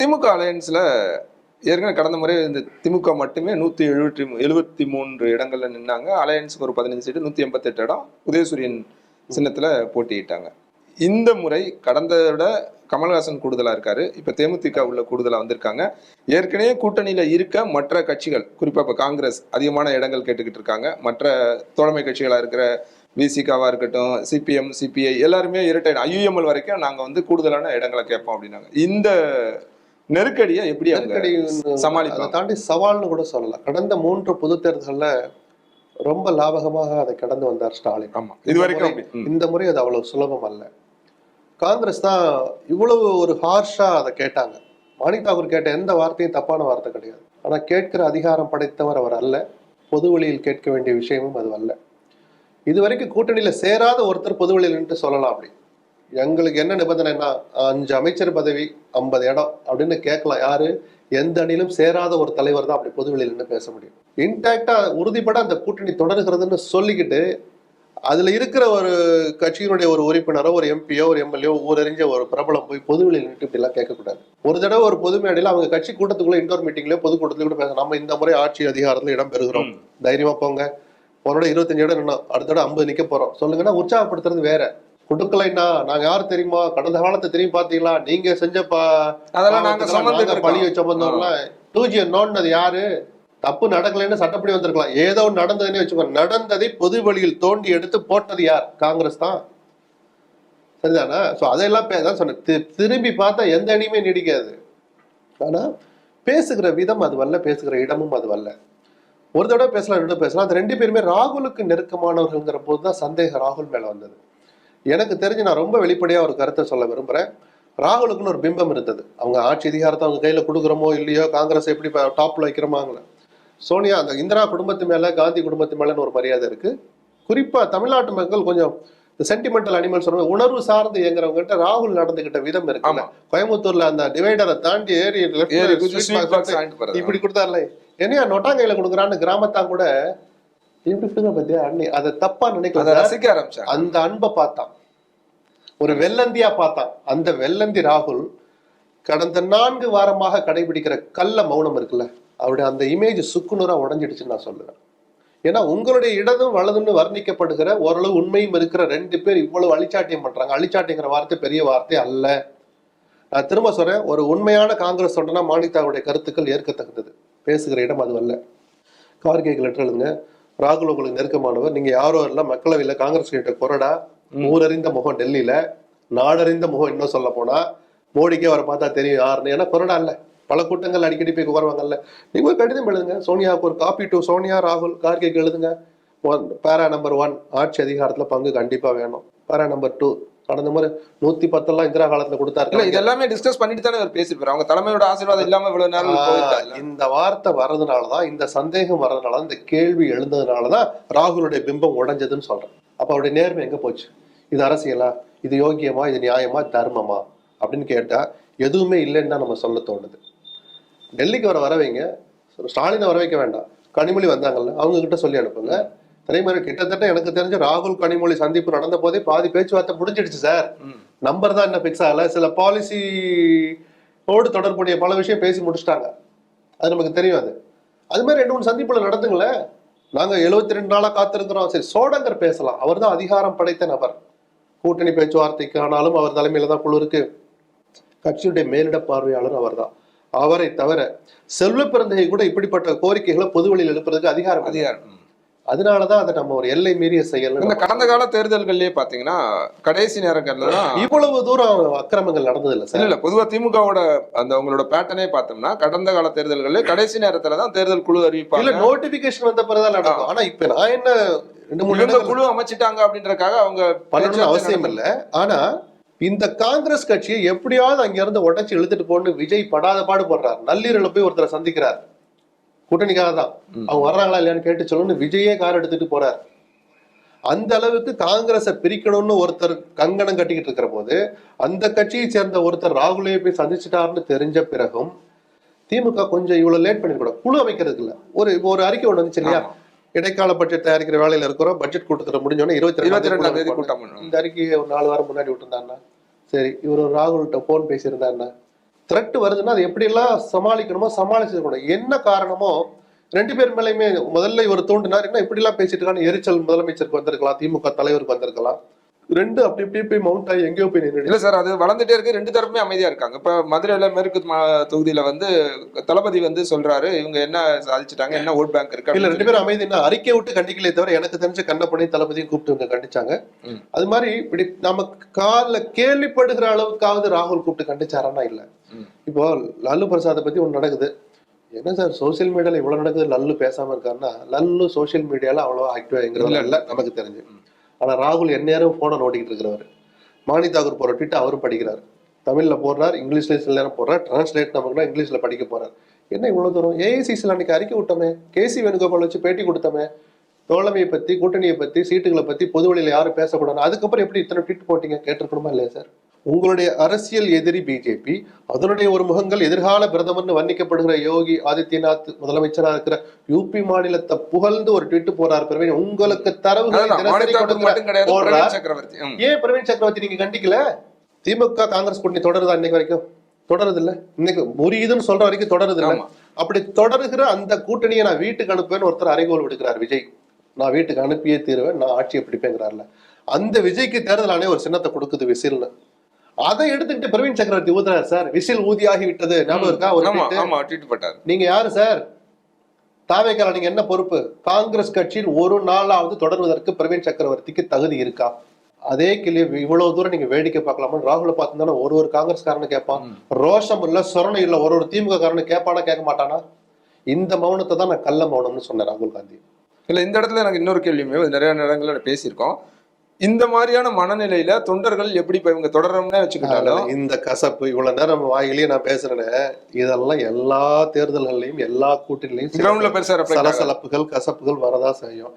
திமுக அலையன்ஸ்ல ஏற்கனவே கடந்த முறை இந்த திமுக மட்டுமே 173 இடங்கள்ல நின்னாங்க. அலையன்ஸுக்கு ஒரு 15 சீட்டு, 188 இடம் உதயசூரியன் சின்னத்துல போட்டியிட்டாங்க. இந்த முறை கடந்த விட கமல்ஹாசன் கூடுதலா இருக்காரு. இப்ப தேமுதிக உள்ள கூடுதலா வந்திருக்காங்க. ஏற்கனவே கூட்டணியில இருக்க மற்ற கட்சிகள், குறிப்பா இப்ப காங்கிரஸ் அதிகமான இடங்கள் கேட்டுக்கிட்டு இருக்காங்க. மற்ற தோழமை கட்சிகளா இருக்கிற விசிகாவா இருக்கட்டும், சிபிஎம், சிபிஐ எல்லாருமே இரட்டை ஐயுஎம்எல் வரைக்கும் நாங்க வந்து கூடுதலான இடங்களை கேட்போம் அப்படின்னாங்க. இந்த நெருக்கடியை எப்படி சமாளிப்பாங்க? அதை தாண்டி சவால்னு கூட சொல்லலாம். கடந்த 3 பொது தேர்தல்ல ரொம்ப லாபகமாக அதை கடந்து வந்தார் ஸ்டாலின். ஆமா, இதுவரைக்கும். இந்த முறை அது அவ்வளவு சுலபம் அல்ல. காங்கிரஸ் தான் இவ்வளவு ஒரு ஹார்ஷா அதை கேட்டாங்க. மாணிக் தாக்கூர் கேட்ட எந்த வார்த்தையும் தப்பான வார்த்தை கிடையாது. ஆனா கேட்கிற அதிகாரம் படைத்தவர் அவர் அல்ல. பொது வழியில் கேட்க வேண்டிய விஷயமும் அது அல்ல. இதுவரைக்கும் கூட்டணியில சேராத ஒருத்தர் பொது வழியில் நின்று சொல்லலாம். அப்படி எங்களுக்கு என்ன நிபந்தனைனா 5 அமைச்சர் பதவி 50 இடம் அப்படின்னு கேட்கலாம். யாரு? எந்த அணியிலும் சேராத ஒரு தலைவர் தான் அப்படி பொதுவெளியில் நின்று பேச முடியும். இன்டாக்டா உறுதிப்பட அந்த கூட்டணி தொடர்கிறதுன்னு சொல்லிக்கிட்டு அதுல இருக்கிற ஒரு கட்சியினுடைய ஒரு உறுப்பினரோ ஒரு எம்பியோ ஒரு எம்எல்ஏ ஊரறிஞ்ச ஒரு பிரபலம் போய் பொதுவெளியில் நின்று இப்படி எல்லாம் கேட்கக்கூடாது. ஒரு தடவை ஒரு பொது மேடையில் அவங்க கட்சி கூட்டத்துக்குள்ள இண்டோர் மீட்டிங்லயோ பொதுக்கூட்டத்துல கூட பேச, நம்ம இந்த முறை ஆட்சி அதிகாரத்துல இடம் பெறுகிறோம், தைரியமா போங்க, போனோட 25 இடம் நின்னோம், அடுத்த 50 நிக்க போறோம் சொல்லுங்கன்னா உற்சாகப்படுத்துறது வேற. கொடுக்கலைன்னா நாங்க யாரு தெரியுமா, கடந்த காலத்தை தெரியும் பாத்தீங்களா, நீங்க செஞ்ச பழிய சம்பந்தம்லாம் 2G நோண்டது யாரு, தப்பு நடக்கலைன்னு சட்டப்படி வந்திருக்கலாம், ஏதோ நடந்ததுன்னு வச்சுக்கோங்க. நடந்ததை பொது வழியில் தோண்டி எடுத்து போட்டது யார்? காங்கிரஸ் தான். சரிதானா? சோ அதெல்லாம் தான் சொன்னேன். திரும்பி பார்த்தா எந்த அணியுமே நீடிக்காது. ஆனா பேசுகிற விதம் அது வரல, பேசுகிற இடமும் அது வரல. ஒரு தடவை பேசலாம், 2 தடவை பேசலாம். அது 2 பேருமே ராகுலுக்கு நெருக்கமானவர்கள்ங்கிற போதுதான் சந்தேகம் ராகுல் மேல வந்தது. எனக்கு தெரிஞ்சு நான் ரொம்ப வெளிப்படையா ஒரு கருத்தை சொல்ல விரும்புறேன். ராகுலுக்குன்னு ஒரு பிம்பம் இருந்தது. அவங்க ஆட்சி அதிகாரத்தை அவங்க கையில கொடுக்குறோமோ இல்லையோ, காங்கிரஸ் எப்படி டாப்ல வைக்கிறோமாங்கள, சோனியா அந்த இந்திரா குடும்பத்து மேல காந்தி குடும்பத்து மேலன்னு ஒரு மரியாதை இருக்கு. குறிப்பா தமிழ்நாட்டு மக்கள் கொஞ்சம் சென்டிமெண்டல் அனிமல் சொல்ற உணர்வு சார்ந்து இயங்குறவங்க கிட்ட ராகுல் நடந்துகிட்ட விதம் இருக்கு. கோயம்புத்தூர்ல அந்த டிவைடரை தாண்டி ஏறி இப்படி கொடுத்தாருல, என்னையா நொட்டாங்கையில கொடுக்குறான்னு கிராமத்தான் கூட அதை தப்பா நினைக்க அந்த அன்பை பார்த்தான், ஒரு வெள்ளந்தியா பார்த்தான். அந்த வெள்ளந்தி ராகுல் கடந்த 4 வாரமாக கடைபிடிக்கிற கள்ள மௌனம் இருக்குல்ல, அவருடைய அந்த இமேஜ் சுக்குநூறா உடஞ்சிடுச்சுன்னு நான் சொல்லுவேன். ஏன்னா உங்களுடைய இடதும் வலதுன்னு வர்ணிக்கப்படுகிற ஓரளவு உண்மையும் இருக்கிற 2 பேர் இவ்வளவு அழிச்சாட்டியம் பண்றாங்க. அழிச்சாட்டிங்கிற வார்த்தை பெரிய வார்த்தை அல்ல. நான் திரும்ப சொல்றேன், ஒரு உண்மையான காங்கிரஸ் சொல்றேன்னா மாணிக்தாவுடைய கருத்துக்கள் ஏற்கத்தகுந்தது, பேசுகிற இடம் அது அல்ல. கார்கேக்கு லெட்டர் எழுதுங்க, ராகுல் உங்களுக்கு நெருக்கமானவர், நீங்க யாரோ எல்லாம் மக்களவையில காங்கிரஸ் கிட்ட கொறடா, ஊரறிந்த முகம் டெல்லியில, நாடறிந்த முகம் இன்னும் சொல்ல போனா மோடிக்கே வர பார்த்தா தெரியும் யாருன்னு. ஏன்னா கொறடா இல்ல, பல கூட்டங்கள் அடிக்கடி போய் வருவாங்கல்ல. நீங்க ஒரு கடிதம் எழுதுங்க, சோனியாவுக்கு ஒரு காப்பி டு சோனியா ராகுல் கார்கேக்கு எழுதுங்க. பேரா நம்பர் 1 ஆட்சி அதிகாரத்துல பங்கு கண்டிப்பா வேணும். பேரா நம்பர் 2 கடந்த முறை 110 இந்திரா காலத்துல கொடுத்தாரு. இது எல்லாமே டிஸ்கஸ் பண்ணிட்டு தானே அவர் பேசிருப்பாரு. அவங்க தலைமையோட ஆசீர்வாதம் இல்லாம இவ்வளவு நேரம் இந்த வார்த்தை வர்றதுனாலதான், இந்த சந்தேகம் வர்றதுனால, இந்த கேள்வி எழுந்ததுனாலதான் ராகுலுடைய பிம்பம் உடைஞ்சதுன்னு சொல்றேன். அப்ப அவருடைய நேர்மை எங்க போச்சு? இது அரசியலா, இது யோகியமா, இது நியாயமா, தர்மமா அப்படின்னு கேட்டா எதுவுமே இல்லைன்னு தான் நம்ம சொல்ல தோணுது. டெல்லிக்கு வர வைங்க, ஸ்டாலினை வர வைக்க வேண்டாம், கனிமொழி வந்தாங்கல்ல அவங்க கிட்ட சொல்லி அனுப்புங்க. அதே மாதிரி கிட்டத்தட்ட எனக்கு தெரிஞ்ச ராகுல் கனிமொழி சந்திப்பு நடந்த போதே பாதி பேச்சுவார்த்தை முடிஞ்சிடுச்சு சார். நம்பர் தான் என்ன பிக்ஸ் ஆகல, சில பாலிசியோடு தொடர்புடைய பல விஷயம் பேசி முடிச்சிட்டாங்க, அது நமக்கு தெரியும். அது மாதிரி 2-3 சந்திப்புல நடந்துங்களேன். நாங்க 72 நாளா காத்திருக்கிறோம். சரி, சோடங்கர் பேசலாம், அவர் தான் அதிகாரம் படைத்த நபர். கூட்டணி பேச்சுவார்த்தைக்கு ஆனாலும் அவர் தலைமையில தான் குழு இருக்கு, கட்சியுடைய மேலிட பார்வையாளர் அவர் தான். அவரை தவிர செல்வ பிறந்தகை கூட இப்படிப்பட்ட கோரிக்கைகளை பொதுவெளியில் எழுப்புறதுக்கு அதிகாரம். அதனாலதான் அதை நம்ம ஒரு எல்லை மீறிய செயல். இந்த கடந்த கால தேர்தல்கள்லயே பாத்தீங்கன்னா கடைசி நேரங்கள்ல இவ்வளவு தூரம் அக்கிரமங்கள் நடந்தது இல்ல சார். இல்ல, பொதுவா திமுகவோட அந்த உங்களோட பேட்டர்னே பார்த்தோம்னா கடந்த கால தேர்தல்கள்ல கடைசி நேரத்துலதான் தேர்தல் குழு அறிவிப்பாங்க, இல்ல நோட்டிபிகேஷன் வந்த பிறகுதான் நடக்கும். ஆனா இப்ப நான் என்ன 2-3 குழு அமைச்சிட்டாங்க அப்படின்றக்காக அவங்க பண்ணணும்னு அவசியம் இல்ல. ஆனா இந்த காங்கிரஸ் கட்சியை எப்படியாவது அங்க இருந்து உடச்சு இழுத்துட்டு போன்னு விஜய் படாத பாடு போடுறாரு. நள்ளிரவுல போய் ஒருத்தரை சந்திக்கிறார், கூட்டணிக்காக தான். அவங்க வர்றாங்களா இல்லையான்னு கேட்டு சொல்லணும்னு விஜயே கார் எடுத்துட்டு போறார். அந்த அளவுக்கு காங்கிரஸை பிரிக்கணும்னு ஒருத்தர் கங்கணம் கட்டிக்கிட்டு இருக்கிற போது அந்த கட்சியை சேர்ந்த ஒருத்தர் ராகுலே போய் சந்திச்சுட்டாருன்னு தெரிஞ்ச பிறகும் திமுக கொஞ்சம் இவ்வளவு லேட் பண்ணிருக்கூடாது. குழு அமைக்கிறதுக்கு இல்ல, ஒரு அறிக்கை ஒண்ணு வந்துச்சு இல்லையா, இடைக்கால பட்ஜெட் தயாரிக்கிற வேலையில இருக்கிறோம், பட்ஜெட் கூட்டத்தில் முடிஞ்சோன்னா 22ஆம் தேதி கூட்டம். இந்த அறிக்கையை ஒரு 4 வாரம் முன்னாடி விட்டுருந்தாருன்னா சரி, இவர் ஒரு ராகுல்கிட்ட போன் பேசியிருந்தாருன்னா த்ரெட் வருதுன்னா அது எப்படி எல்லாம் சமாளிக்கணுமோ சமாளிச்சிருக்கணும். என்ன காரணமோ 2 பேர் மேலேயுமே முதல்ல இவர் தோண்டினார், என்ன இப்படி எல்லாம் பேசிட்டு இருக்கான்னு எரிச்சல் முதலமைச்சருக்கு வந்திருக்கலாம், திமுக தலைவருக்கு வந்திருக்கலாம். 2 அப்படி இப்படி போய் மவுண்ட் ஆகி எங்கேயோ போய் நின்று. இல்ல சார், அது வளர்ந்துட்டே இருக்கு. 2 தரப்புமே அமைதியா இருக்காங்க. இப்ப மதுரையில மேற்கு தொகுதியில வந்து தளபதி வந்து சொல்றாரு, இவங்க என்ன சாதிச்சுட்டாங்க, என்ன ஓட் பேங்க் இருக்கு. இல்ல 2 பேரும் அமைதினா அறிக்கை விட்டு கண்டிக்கலே தவிர எனக்கு தெரிஞ்ச கண்ணப்பனை தளபதியும் கூப்பிட்டு இவங்க கண்டிச்சாங்க. அது மாதிரி இப்படி நமக்கு கால கேள்விப்படுகிற அளவுக்காவது ராகுல் கூப்பிட்டு கண்டிச்சாரானா இல்ல. இப்போ லல்லு பிரசாத்தை பத்தி ஒண்ணு நடக்குது. என்ன சார் சோசியல் மீடியால இவ்வளவு நடக்குது, லல்லு பேசாம இருக்காருன்னா லல்லு சோசியல் மீடியால அவ்வளவா ஆக்டிவா இல்ல நமக்கு தெரிஞ்சு. ஆனா ராகுல் எந்நேரம் போனை நோட்டிக்கிட்டு இருக்கிறவர். மாணி தாக்கூர் போற ட்வீட் அவரும் படிக்கிறார், தமிழ்ல போடுறார், இங்கிலீஷ்ல சில நேரம் போடுறார், டிரான்ஸ்லேட் நமக்குன்னா இங்கிலீஷ்ல படிக்க போறார். என்ன இவ்வளவு தூரம்? ஏஐசிசில அன்னைக்கு அறிக்கை விட்டோமே, கேசி வேணுகோபால் வச்சு பேட்டி கொடுத்தோமே, தோழமையை பத்தி, கூட்டணியை பத்தி, சீட்டுகளை பத்தி, பொது வழியில யாரும் பேசக்கூடாது. அதுக்கப்புறம் எப்படி இத்தனை ட்வீட் போட்டீங்க? கேட்டிருக்கணுமா இல்லையா சார்? உங்களுடைய அரசியல் எதிரி பிஜேபி, அதனுடைய ஒரு முகங்கள் எதிர்கால பிரதமர்னு வர்ணிக்கப்படுகிற யோகி ஆதித்யநாத் முதலமைச்சரா இருக்கிற யூபி மாநிலத்தை புகழ்ந்து ஒரு ட்வீட் போறார் பிரவீன். உங்களுக்கு தரவுகளை ஏன் பிரவீன் சக்கரவர்த்தி நீங்க கண்டிக்கல? திமுக காங்கிரஸ் கூட்டணி தொடருதா? இன்னைக்கு வரைக்கும் தொடருது இல்ல. இன்னைக்கு முறியுதுன்னு சொல்ற வரைக்கும் தொடருது இல்ல. அப்படி தொடருகிற அந்த கூட்டணியை நான் வீட்டுக்கு அனுப்புவேன்னு ஒருத்தர் அறைகோல் விடுக்கிறார் விஜய். நான் வீட்டுக்கு அனுப்பியே தீருவேன், நான் ஆட்சியை பிடிப்பேங்கிறார்ல. அந்த விஜய்க்கு தேர்தல் ஆணையம் ஒரு சின்னத்தை கொடுக்குது, விசில்னு. அதை எடுத்துக்கிட்டு பிரவீன் சக்கரவர்த்தி ஊதுறாரு சார், விசில் ஊதியாகி விட்டது. ஞாபகம் இருக்கா? ஒரு நீங்க யாரு சார்? தாவேக்கால நீங்க என்ன பொறுப்பு? காங்கிரஸ் கட்சியில் ஒரு நாளாவது தொடர்வதற்கு பிரவீன் சக்கரவர்த்திக்கு தகுதி இருக்கா? அதே கிளி இவ்வளவு தூரம் நீங்க வேடிக்கை பார்க்கலாமா? ராகுல பார்த்துதானே ஒரு காங்கிரஸ் காரனு கேட்பான், ரோஷம் இல்ல சொரணம் இல்ல ஒரு திமுக காரனு கேட்பானா கேட்க மாட்டானா? இந்த மௌனத்தை தான் நான் கள்ள மௌனம்னு சொன்னேன் ராகுல் காந்தி. இல்ல, இந்த இடத்துல எனக்கு இன்னொரு கேள்வியுமே நிறைய நேரங்கள்ல பேசியிருக்கோம். இந்த மாதிரியான மனநிலையில தொண்டர்கள் எப்படி இப்ப இவங்க தொடரணும்னு வச்சுக்கிட்டாலும் இந்த கசப்பு இவ்வளவு நேரம் வாயிலேயே நான் பேசுறேன்னு, இதெல்லாம் எல்லா தேர்தல்கள்லயும் எல்லா கூட்டணிலையும் கிரவுண்ட்ல பெருசா சலசலப்புகள் கசப்புகள் வரதா செய்யும்.